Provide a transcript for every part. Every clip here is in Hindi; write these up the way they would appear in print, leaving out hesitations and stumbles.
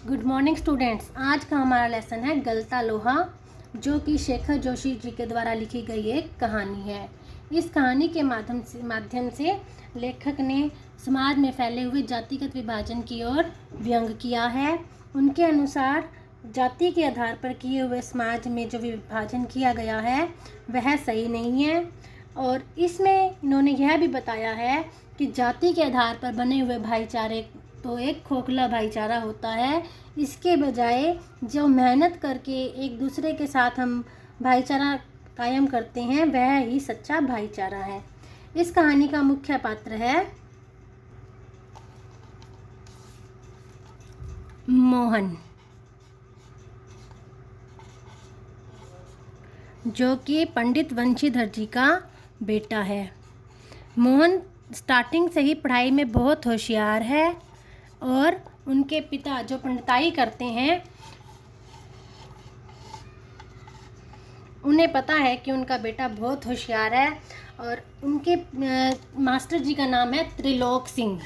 Good morning students. आज का हमारा लेसन है गलता लोहा, जो कि शेखर जोशी जी के द्वारा लिखी गई एक कहानी है। इस कहानी के माध्यम से लेखक ने समाज में फैले हुए जातिगत विभाजन की ओर व्यंग किया है। उनके अनुसार जाति के आधार पर किए हुए समाज में जो विभाजन किया गया है वह सही नहीं है, और इसमें इन्होंने यह भी बताया है कि जाति के आधार पर बने हुए भाईचारे तो एक खोखला भाईचारा होता है। इसके बजाय जो मेहनत करके एक दूसरे के साथ हम भाईचारा कायम करते हैं वह ही सच्चा भाईचारा है। इस कहानी का मुख्य पात्र है मोहन, जो कि पंडित वंशीधर जी का बेटा है। मोहन स्टार्टिंग से ही पढ़ाई में बहुत होशियार है, और उनके पिता जो पंडिताई करते हैं उन्हें पता है कि उनका बेटा बहुत होशियार है, और उनके मास्टर जी का नाम है त्रिलोक सिंह।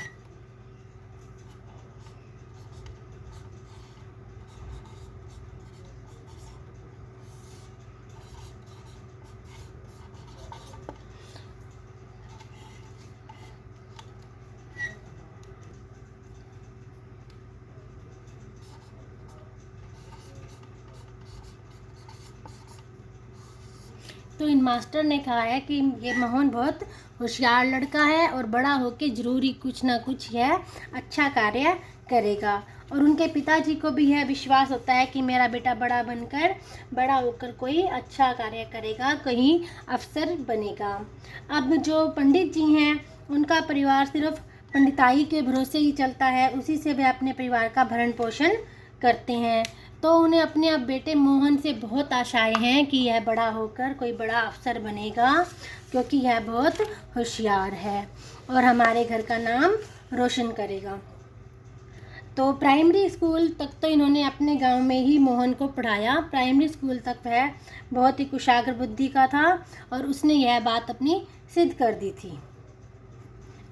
तो इन मास्टर ने कहा है कि ये मोहन बहुत होशियार लड़का है और बड़ा होकर ज़रूरी कुछ ना कुछ यह अच्छा कार्य करेगा। और उनके पिताजी को भी यह विश्वास होता है कि मेरा बेटा बड़ा होकर कोई अच्छा कार्य करेगा, कहीं अफसर बनेगा। अब जो पंडित जी हैं उनका परिवार सिर्फ पंडिताई के भरोसे ही चलता है, उसी से वे अपने परिवार का भरण पोषण करते हैं। तो उन्हें अपने अब बेटे मोहन से बहुत आशाएं हैं कि यह बड़ा होकर कोई बड़ा अफसर बनेगा, क्योंकि यह बहुत होशियार है और हमारे घर का नाम रोशन करेगा। तो प्राइमरी स्कूल तक तो इन्होंने अपने गांव में ही मोहन को पढ़ाया। प्राइमरी स्कूल तक वह बहुत ही कुशाग्र बुद्धि का था और उसने यह बात अपनी सिद्ध कर दी थी।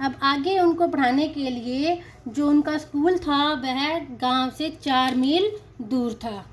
अब आगे उनको पढ़ाने के लिए जो उनका स्कूल था वह गांव से 4 मील दूर था।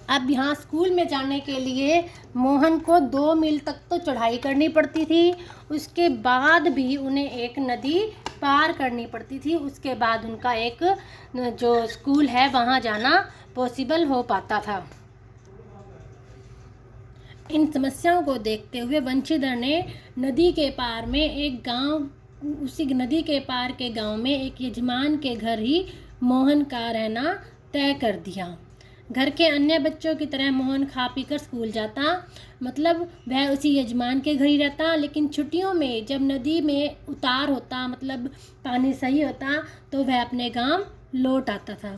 अब यहाँ स्कूल में जाने के लिए मोहन को 2 मील तक तो चढ़ाई करनी पड़ती थी। उसके बाद भी उन्हें एक नदी पार करनी पड़ती थी। उसके बाद उनका एक जो स्कूल है वहाँ जाना पॉसिबल हो पाता था। इन समस्याओं को देखते हुए वंशीधर ने नदी के पार में एक गांव, उसी नदी के पार के गांव में एक यजमान के घर ही मोहन का रहना तय कर दिया। घर के अन्य बच्चों की तरह मोहन खा पी कर स्कूल जाता, मतलब वह उसी यजमान के घर ही रहता। लेकिन छुट्टियों में जब नदी में उतार होता, मतलब पानी सही होता, तो वह अपने गांव लौट आता था।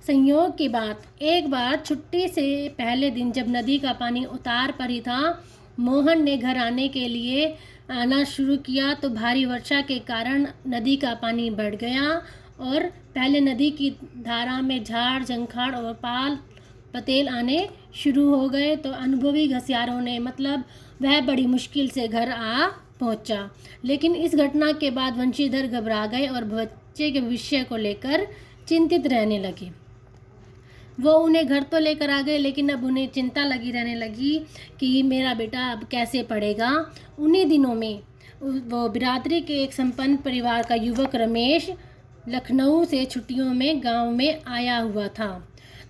संयोग की बात, एक बार छुट्टी से पहले दिन जब नदी का पानी उतार पर ही था, मोहन ने घर आने के लिए आना शुरू किया तो भारी वर्षा के कारण नदी का पानी बढ़ गया, और पहले नदी की धारा में झाड़ झंखाड़ और पाल पतेल आने शुरू हो गए। तो अनुभवी घसियारों ने, मतलब वह बड़ी मुश्किल से घर आ पहुंचा। लेकिन इस घटना के बाद वंशीधर घबरा गए और बच्चे के भविष्य को लेकर चिंतित रहने लगे। वो उन्हें घर तो लेकर आ गए, लेकिन अब उन्हें चिंता लगी रहने लगी कि मेरा बेटा अब कैसे पढ़ेगा। उन्हीं दिनों में वो बिरादरी के एक संपन्न परिवार का युवक रमेश लखनऊ से छुट्टियों में गांव में आया हुआ था।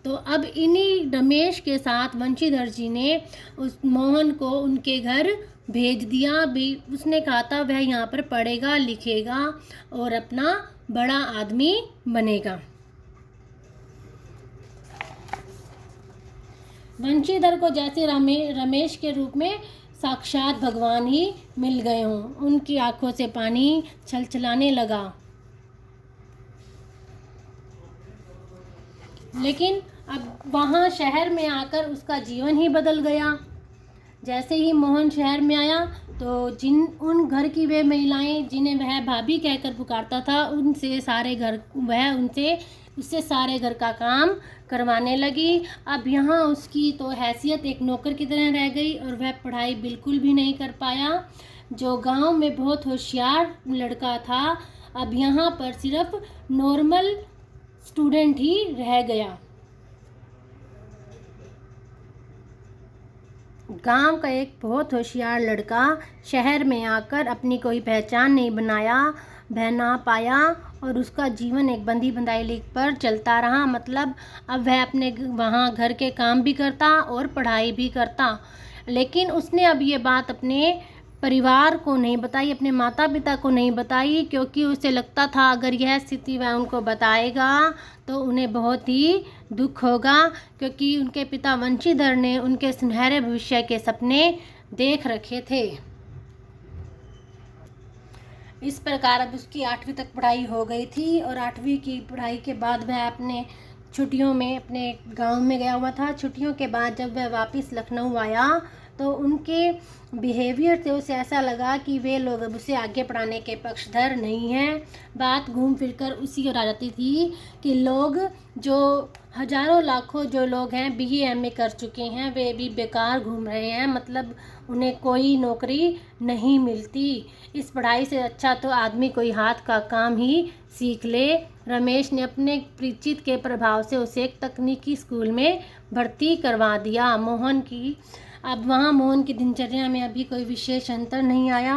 तो अब इन्हीं रमेश के साथ वंशीधर जी ने उस मोहन को उनके घर भेज दिया। भी उसने कहा था वह यहाँ पर पढ़ेगा लिखेगा और अपना बड़ा आदमी बनेगा। वंशीधर को जैसे रमेश के रूप में साक्षात भगवान ही मिल गए हों। उनकी आंखों से पानी छलछलाने लगा। लेकिन अब वहाँ शहर में आकर उसका जीवन ही बदल गया। जैसे ही मोहन शहर में आया तो उन घर की वे महिलाएं जिन्हें वह भाभी कहकर पुकारता था उनसे उससे सारे घर का काम करवाने लगी। अब यहाँ उसकी तो हैसियत एक नौकर की तरह रह गई और वह पढ़ाई बिल्कुल भी नहीं कर पाया। जो गांव में बहुत होशियार लड़का था अब यहाँ पर सिर्फ नॉर्मल स्टूडेंट ही रह गया। गांव का एक बहुत होशियार लड़का शहर में आकर अपनी कोई पहचान नहीं बना पाया और उसका जीवन एक बंधी बंधाई लीक पर चलता रहा। मतलब अब वह अपने वहाँ घर के काम भी करता और पढ़ाई भी करता, लेकिन उसने अब ये बात अपने परिवार को नहीं बताई, अपने माता पिता को नहीं बताई, क्योंकि उसे लगता था अगर यह स्थिति वह उनको बताएगा तो उन्हें बहुत ही दुख होगा, क्योंकि उनके पिता वंशीधर ने उनके सुनहरे भविष्य के सपने देख रखे थे। इस प्रकार अब उसकी 8वीं तक पढ़ाई हो गई थी और 8वीं की पढ़ाई के बाद वह अपने छुट्टियों में अपने गांव में गया हुआ था। छुट्टियों के बाद जब वह वापस लखनऊ आया तो उनके बिहेवियर से उसे ऐसा लगा कि वे लोग अब उसे आगे पढ़ाने के पक्षधर नहीं हैं। बात घूम फिर कर उसी ओर आ जाती थी कि लोग जो हजारों लाखों जो लोग हैं BA MA कर चुके हैं वे भी बेकार घूम रहे हैं, मतलब उन्हें कोई नौकरी नहीं मिलती। इस पढ़ाई से अच्छा तो आदमी कोई हाथ का काम ही सीख ले। रमेश ने अपने परिचित के प्रभाव से उसे एक तकनीकी स्कूल में भर्ती करवा दिया। मोहन की दिनचर्या में अभी कोई विशेष अंतर नहीं आया।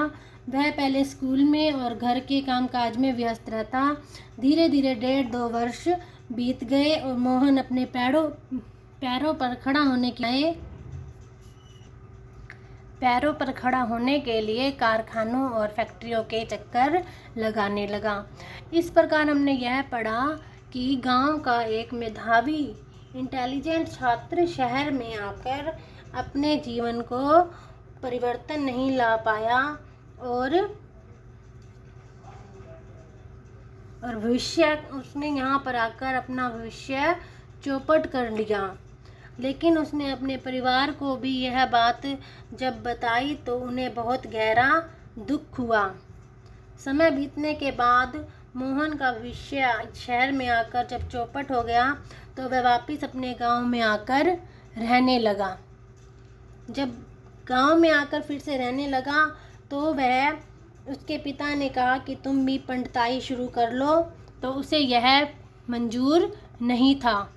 वह पहले स्कूल में और घर के कामकाज में व्यस्त रहता। धीरे धीरे 1.5-2 वर्ष बीत गए और मोहन अपने पैरों पर खड़ा होने के लिए कारखानों और फैक्ट्रियों के चक्कर लगाने लगा। इस प्रकार हमने यह पढ़ा कि गांव का एक मेधावी इंटेलिजेंट छात्र शहर में आकर अपने जीवन को परिवर्तन नहीं ला पाया और उसने यहाँ पर आकर अपना भविष्य चौपट कर लिया। लेकिन उसने अपने परिवार को भी यह बात जब बताई तो उन्हें बहुत गहरा दुख हुआ। समय बीतने के बाद मोहन का भविष्य शहर में आकर जब चौपट हो गया तो वह वापस अपने गांव में आकर रहने लगा। जब गांव में आकर फिर से रहने लगा तो उसके पिता ने कहा कि तुम भी पंडिताई शुरू कर लो, तो उसे यह मंजूर नहीं था।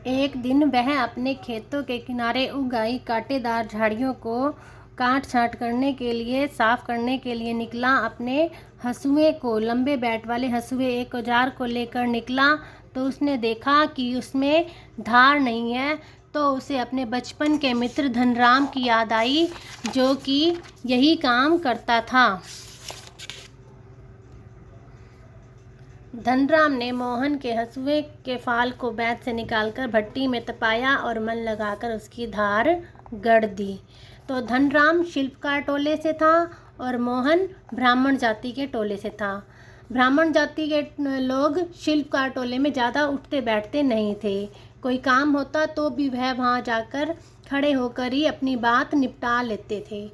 एक दिन वह अपने खेतों के किनारे उगाई कांटेदार झाड़ियों को काट छाँट करने के लिए साफ करने के लिए निकला। अपने हंसुए को लंबे बैट वाले हंसुए एक औजार को लेकर निकला तो उसने देखा कि उसमें धार नहीं है, तो उसे अपने बचपन के मित्र धनराम की याद आई जो कि यही काम करता था। धनराम ने मोहन के हंसुए के फाल को बैत से निकालकर भट्टी में तपाया और मन लगाकर उसकी धार गढ़ दी। तो धनराम शिल्पकार टोले से था और मोहन ब्राह्मण जाति के टोले से था। ब्राह्मण जाति के लोग शिल्पकार टोले में ज़्यादा उठते बैठते नहीं थे। कोई काम होता तो भी वह वहाँ जाकर खड़े होकर ही अपनी बात निपटा लेते थे।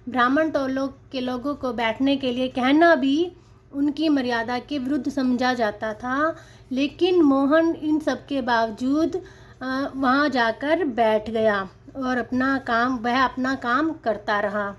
ब्राह्मण टोलों के लोगों को बैठने के लिए कहना भी उनकी मर्यादा के विरुद्ध समझा जाता था, लेकिन मोहन इन सब के बावजूद वहाँ जाकर बैठ गया और अपना काम करता रहा।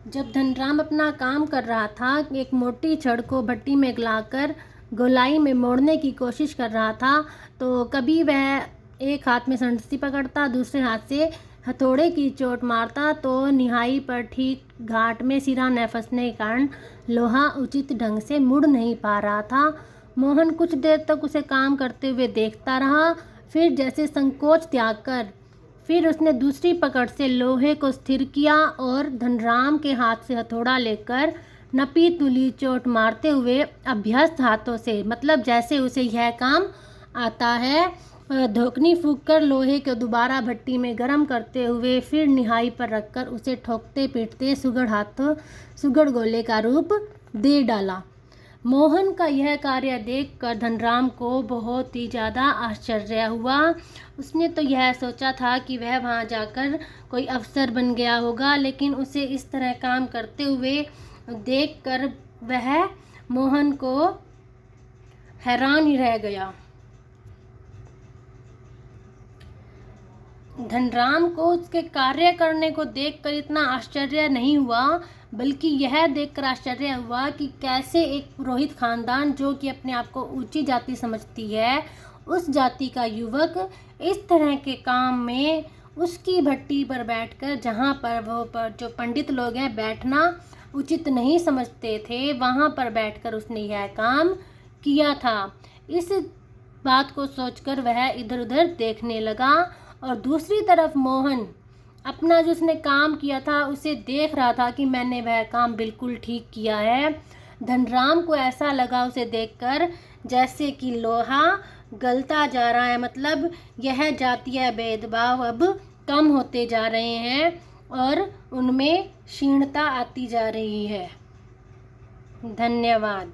जब धनराम अपना काम कर रहा था, एक मोटी छड़ को भट्टी में गलाकर गोलाई में मोड़ने की कोशिश कर रहा था, तो कभी वह एक हाथ में संडसी पकड़ता, दूसरे हाथ से हथौड़े की चोट मारता, तो निहाई पर ठीक घाट में सिरा न फंसने के कारण लोहा उचित ढंग से मुड़ नहीं पा रहा था। मोहन कुछ देर तक उसे काम करते हुए देखता रहा, फिर जैसे संकोच त्याग कर फिर उसने दूसरी पकड़ से लोहे को स्थिर किया और धनराम के हाथ से हथौड़ा लेकर नपी तुली चोट मारते हुए अभ्यस्त हाथों से, मतलब जैसे उसे यह काम आता है, धोकनी फूंककर लोहे को दोबारा भट्टी में गर्म करते हुए फिर निहाई पर रखकर उसे ठोकते पीटते सुगड़ गोले का रूप दे डाला। मोहन का यह कार्य देखकर धनराम को बहुत ही ज़्यादा आश्चर्य हुआ। उसने तो यह सोचा था कि वह वहाँ जाकर कोई अफसर बन गया होगा, लेकिन उसे इस तरह काम करते हुए देखकर वह मोहन को हैरान ही रह गया। धनराम को उसके कार्य करने को देखकर इतना आश्चर्य नहीं हुआ, बल्कि यह देखकर आश्चर्य हुआ कि कैसे एक पुरोहित खानदान, जो कि अपने आप को ऊंची जाति समझती है, उस जाति का युवक इस तरह के काम में उसकी भट्टी पर बैठकर, जहाँ पर जो पंडित लोग हैं बैठना उचित नहीं समझते थे, वहाँ पर बैठकर उसने यह काम किया था। इस बात को सोचकर वह इधर उधर देखने लगा और दूसरी तरफ मोहन अपना जो उसने काम किया था उसे देख रहा था कि मैंने वह काम बिल्कुल ठीक किया है। धनराम को ऐसा लगा उसे देखकर जैसे कि लोहा गलता जा रहा है, मतलब यह जातीय भेदभाव अब कम होते जा रहे हैं और उनमें क्षीणता आती जा रही है। धन्यवाद।